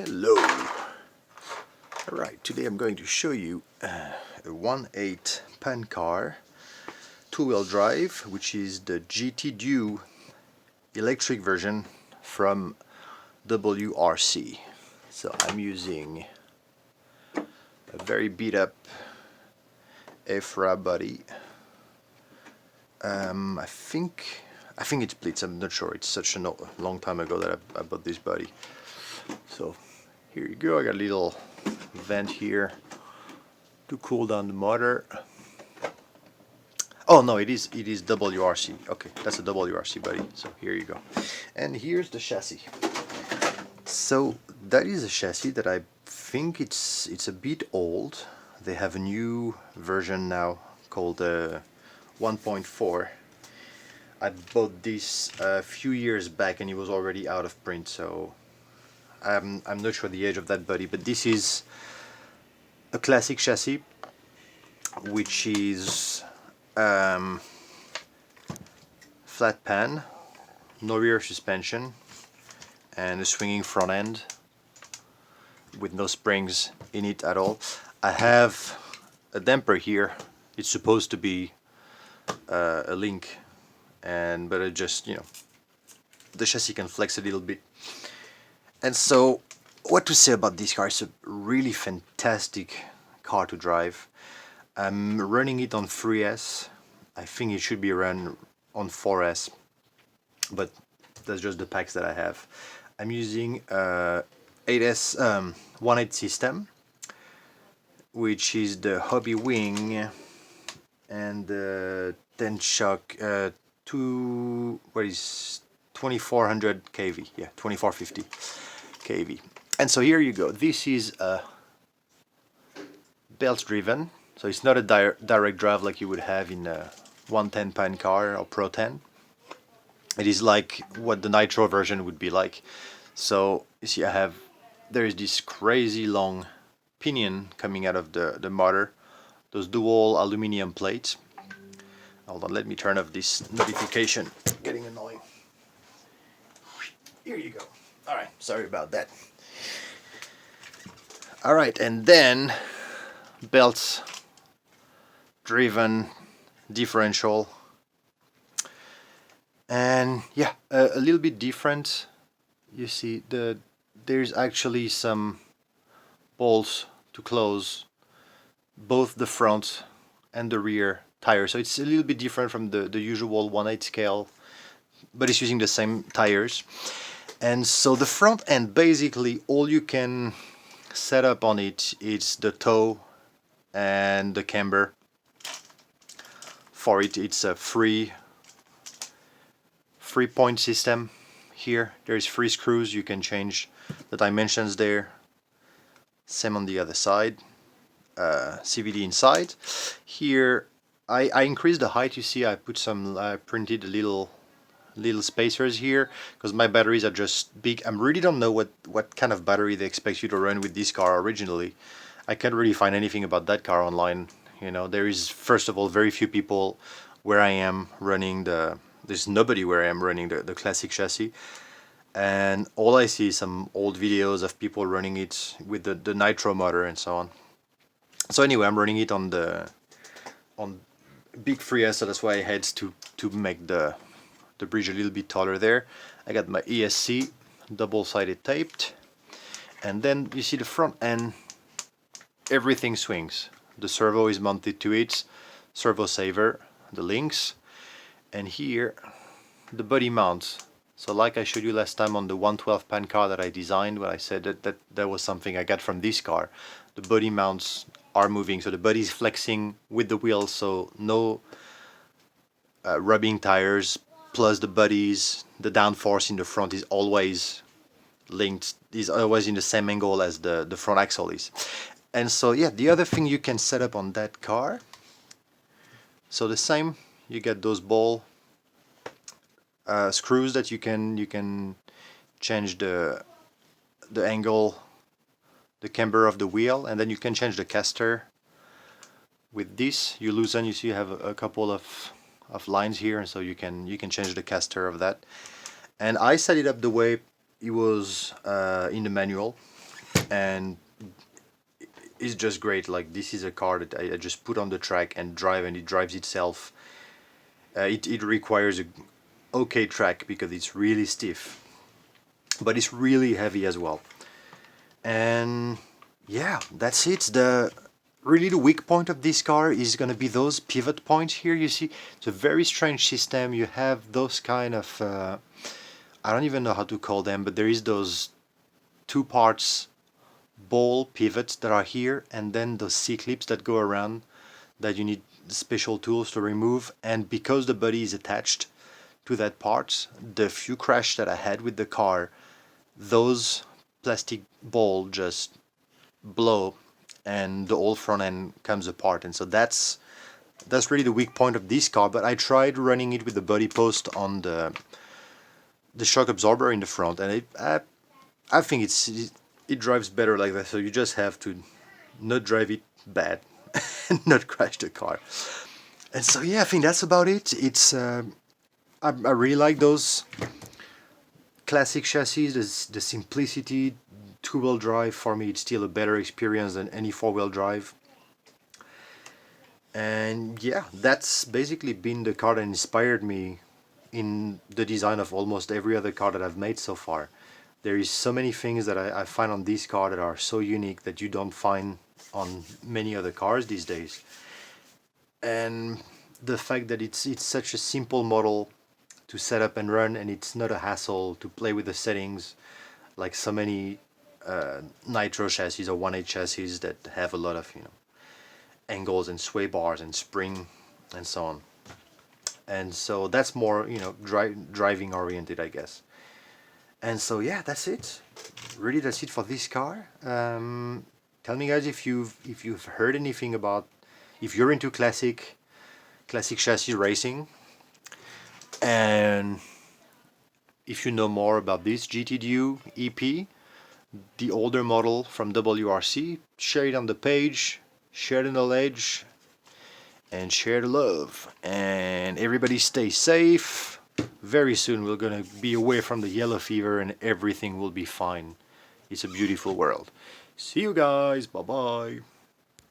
Hello! Alright, today I'm going to show you a 1.8 pan car, two-wheel drive, which is the GTdue electric version from WRC. So I'm using a very beat up FRA body. I think it splits, I'm not sure, it's such a long time ago that I bought this body. So here you go, I got a little vent here to cool down the motor. Oh no, it is WRC. Okay, that's a WRC body. So here you go. And here's the chassis. So that is a chassis that I think it's a bit old. They have a new version now called 1.4. I bought this a few years back and it was already out of print, so I'm not sure the age of that body, but this is a classic chassis, which is flat pan, no rear suspension, and a swinging front end with no springs in it at all. I have a damper here. It's supposed to be a link, but it just, the chassis can flex a little bit. And so, what to say about this car? It's a really fantastic car to drive. I'm running it on 3S. I think it should be run on 4S, but that's just the packs that I have. I'm using 8S 1.8 system, which is the Hobby Wing and the 10 shock 2400 kV, yeah, 2450 kV. And so here you go. This is a belt driven, so it's not a direct drive like you would have in a 110 pan car or Pro 10. It is like what the Nitro version would be like. So you see, there is this crazy long pinion coming out of the motor, those dual aluminum plates. Hold on, let me turn off this notification, getting annoying. Here you go. Alright, sorry about that. Alright, and then belt driven differential. And yeah, a little bit different. You see, there's actually some bolts to close both the front and the rear tire. So it's a little bit different from the usual 1.8 scale, but it's using the same tires. And so the front end, basically all you can set up on it is the toe and the camber. For it, it's a free point system. Here there's 3 screws, you can change the dimensions there. Same on the other side. CVD inside. Here I increased the height. You see, I printed little spacers here because my batteries are just big. I really don't know what kind of battery they expect you to run with this car originally. I can't really find anything about that car online. There is, first of all, very few people where I am running there's nobody where I am running the classic chassis, and all I see is some old videos of people running it with the Nitro motor and so on. So anyway, I'm running it on big 3S, so that's why I had to make the bridge a little bit taller there. I got my ESC double-sided taped, and then you see the front end, everything swings. The servo is mounted to it, servo saver, the links, and here the body mounts. So like I showed you last time on the 112 pan car that I designed, when I said that was something I got from this car, the body mounts are moving, so the body is flexing with the wheels, so no rubbing tires, plus the downforce in the front is always linked, is always in the same angle as the front axle is. And so yeah, the other thing you can set up on that car, so the same, you get those ball screws that you can change the angle, the camber of the wheel, and then you can change the caster. With this, you loosen, you see you have a couple of lines here, and so you can change the caster of that. And I set it up the way it was in the manual. and it's just great. Like, this is a car that I just put on the track and drive, and it drives itself. It requires a okay track because it's really stiff, but it's really heavy as well. And yeah, that's it. The weak point of this car is gonna be those pivot points here. You see, it's a very strange system. You have those kind of I don't even know how to call them, but there is those two parts ball pivots that are here, and then those C-clips that go around that you need special tools to remove. And because the body is attached to that part, the few crash that I had with the car, those plastic ball just blow and the whole front end comes apart. And so that's really the weak point of this car. But I tried running it with the body post on the shock absorber in the front, and I think it drives better like that. So you just have to not drive it bad and not crash the car. And so yeah, I think that's about it. It's I really like those classic chassis, the simplicity. Two-wheel drive, for me, it's still a better experience than any four-wheel drive. And yeah, that's basically been the car that inspired me in the design of almost every other car that I've made so far. There is so many things that I find on this car that are so unique that you don't find on many other cars these days. And the fact that it's such a simple model to set up and run, and it's not a hassle to play with the settings like so many nitro chassis or 1.8 chassis that have a lot of, you know, angles and sway bars and spring and so on. And so that's more, you know, driving oriented, I guess. And so yeah, that's it. Really, that's it for this car. Tell me, guys, if you've heard anything about, if you're into classic chassis racing, and if you know more about this GTdue EP, the older model from WRC, share it on the page, share the knowledge, and share the love. And everybody stay safe. Very soon we're gonna be away from the yellow fever and everything will be fine. It's a beautiful world. See you guys. Bye bye.